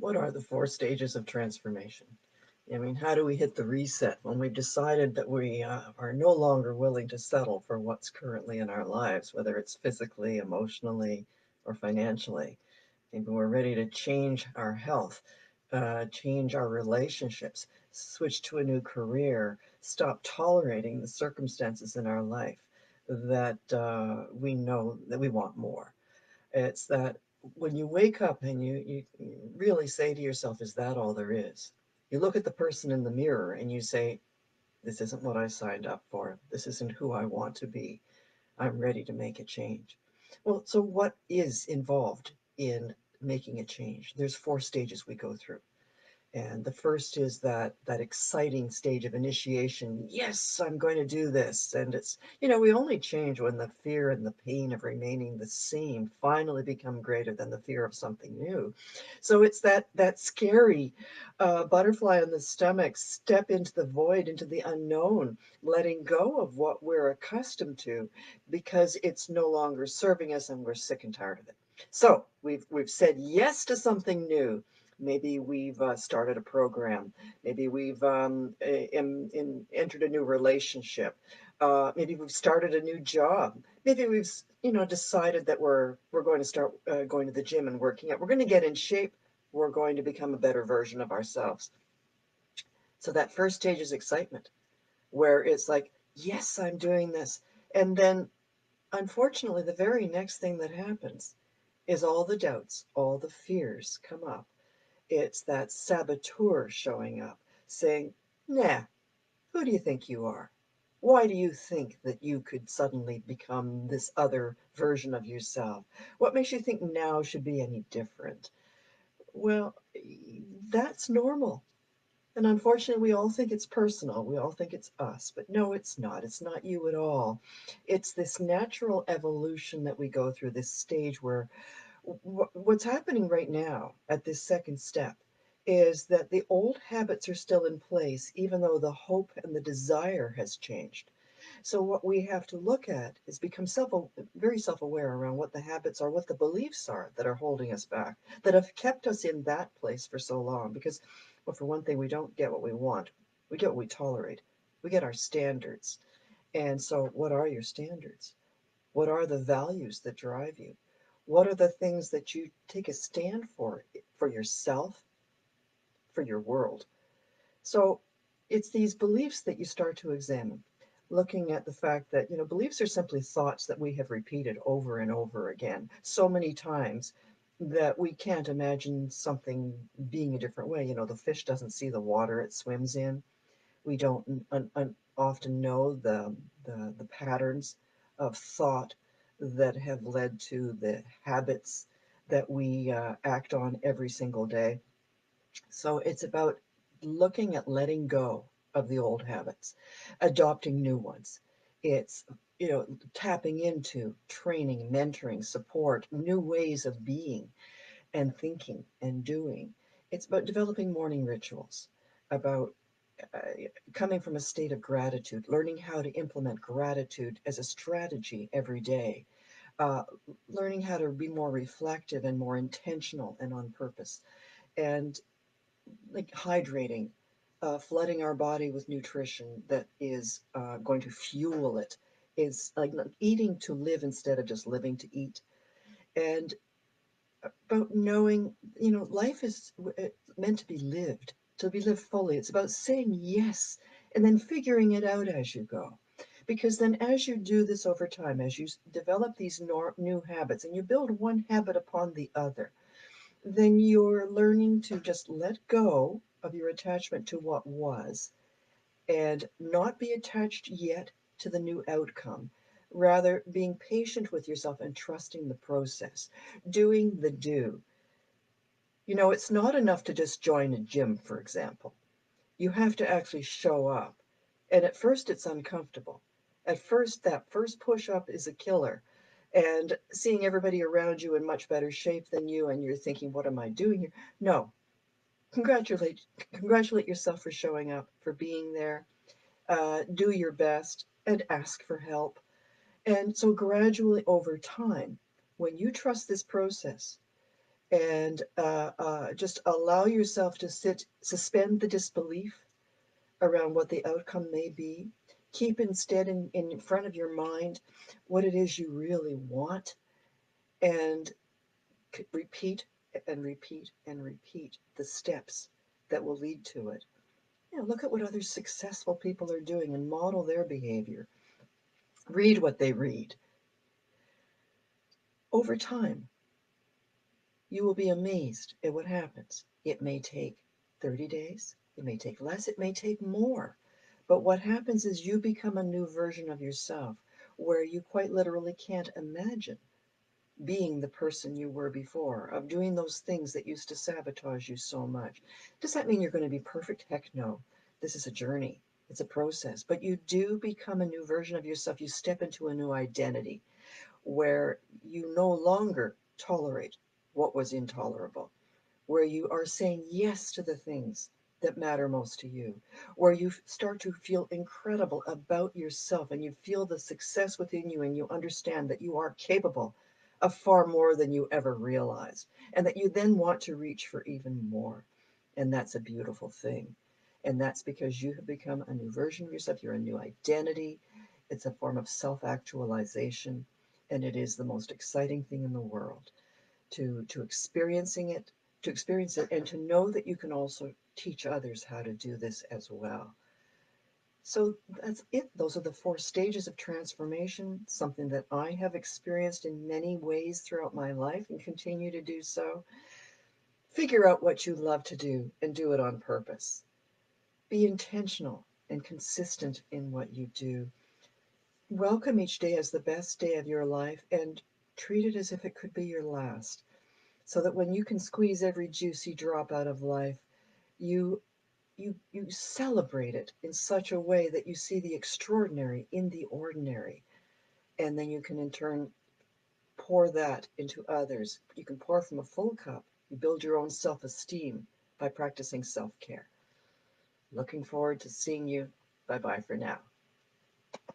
What are the four stages of transformation? I mean, how do we hit the reset when we've decided that we are no longer willing to settle for what's currently in our lives, whether it's physically, emotionally, or financially? Maybe we're ready to change our health, change our relationships, switch to a new career, stop tolerating the circumstances in our life that we know that we want more. It's that when you wake up and you really say to yourself, is that all there is? You look at the person in the mirror and you say, this isn't what I signed up for. This isn't who I want to be. I'm ready to make a change. Well, so what is involved in making a change? There's four stages we go through. And the first is that exciting stage of initiation. Yes, I'm going to do this. And it's, we only change when the fear and the pain of remaining the same finally become greater than the fear of something new. So it's that scary butterfly in the stomach, step into the void, into the unknown, letting go of what we're accustomed to because it's no longer serving us and we're sick and tired of it. So we've said yes to something new. Maybe we've started a program. Maybe we've entered a new relationship. Maybe we've started a new job. Maybe we've decided that we're going to start going to the gym and working out. We're going to get in shape. We're going to become a better version of ourselves. So that first stage is excitement, where it's like, yes, I'm doing this. And then, unfortunately, the very next thing that happens is all the doubts, all the fears come up. It's that saboteur showing up saying, nah, who do you think you are? Why do you think that you could suddenly become this other version of yourself? What makes you think now should be any different? Well, that's normal. And unfortunately, we all think it's personal. We all think it's us. But no, it's not. It's not you at all. It's this natural evolution that we go through, this stage where what's happening right now at this second step is that the old habits are still in place, even though the hope and the desire has changed. So what we have to look at is become very self-aware around what the habits are, what the beliefs are that are holding us back, that have kept us in that place for so long. Because, well, for one thing, we don't get what we want. We get what we tolerate. We get our standards. And so what are your standards? What are the values that drive you? What are the things that you take a stand for yourself, for your world? So it's these beliefs that you start to examine, looking at the fact that, beliefs are simply thoughts that we have repeated over and over again so many times that we can't imagine something being a different way. The fish doesn't see the water it swims in. We don't often know the patterns of thought that have led to the habits that we act on every single day. So it's about looking at letting go of the old habits, adopting new ones. It's, tapping into training, mentoring, support, new ways of being and thinking and doing. It's about developing morning rituals, about uh, coming from a state of gratitude, learning how to implement gratitude as a strategy every day, uh, learning how to be more reflective and more intentional and on purpose, and like hydrating, flooding our body with nutrition that is going to fuel it. Is like eating to live instead of just living to eat. And about knowing, life is meant to be lived fully. It's about saying yes and then figuring it out as you go. Because then, as you do this over time, as you develop these new habits and you build one habit upon the other, then you're learning to just let go of your attachment to what was and not be attached yet to the new outcome. Rather, being patient with yourself and trusting the process, doing the do. It's not enough to just join a gym, for example. You have to actually show up. And at first, it's uncomfortable. At first, that first push up is a killer. And seeing everybody around you in much better shape than you, and you're thinking, what am I doing here? No, congratulate, congratulate yourself for showing up, for being there. Do your best and ask for help. And so, gradually over time, when you trust this process, and just allow yourself to suspend the disbelief around what the outcome may be. Keep instead in front of your mind what it is you really want, and repeat and repeat and repeat the steps that will lead to it. Look at what other successful people are doing and model their behavior. Read what they read. Over time, you will be amazed at what happens. It may take 30 days, it may take less, it may take more. But what happens is you become a new version of yourself where you quite literally can't imagine being the person you were before, of doing those things that used to sabotage you so much. Does that mean you're going to be perfect? Heck no. This is a journey, it's a process. But you do become a new version of yourself. You step into a new identity where you no longer tolerate what was intolerable, where you are saying yes to the things that matter most to you, where you start to feel incredible about yourself and you feel the success within you and you understand that you are capable of far more than you ever realized, and that you then want to reach for even more. And that's a beautiful thing. And that's because you have become a new version of yourself. You're a new identity. It's a form of self actualization. And it is the most exciting thing in the world to experiencing it, to experience it, and to know that you can also teach others how to do this as well. So that's it. Those are the 4 stages of transformation, something that I have experienced in many ways throughout my life and continue to do so. Figure out what you love to do and do it on purpose. Be intentional and consistent in what you do. Welcome each day as the best day of your life and treat it as if it could be your last, so that when you can squeeze every juicy drop out of life, you you celebrate it in such a way that you see the extraordinary in the ordinary, and then you can in turn pour that into others. You can pour from a full cup. You build your own self-esteem by practicing self-care. Looking forward to seeing you. Bye bye for now.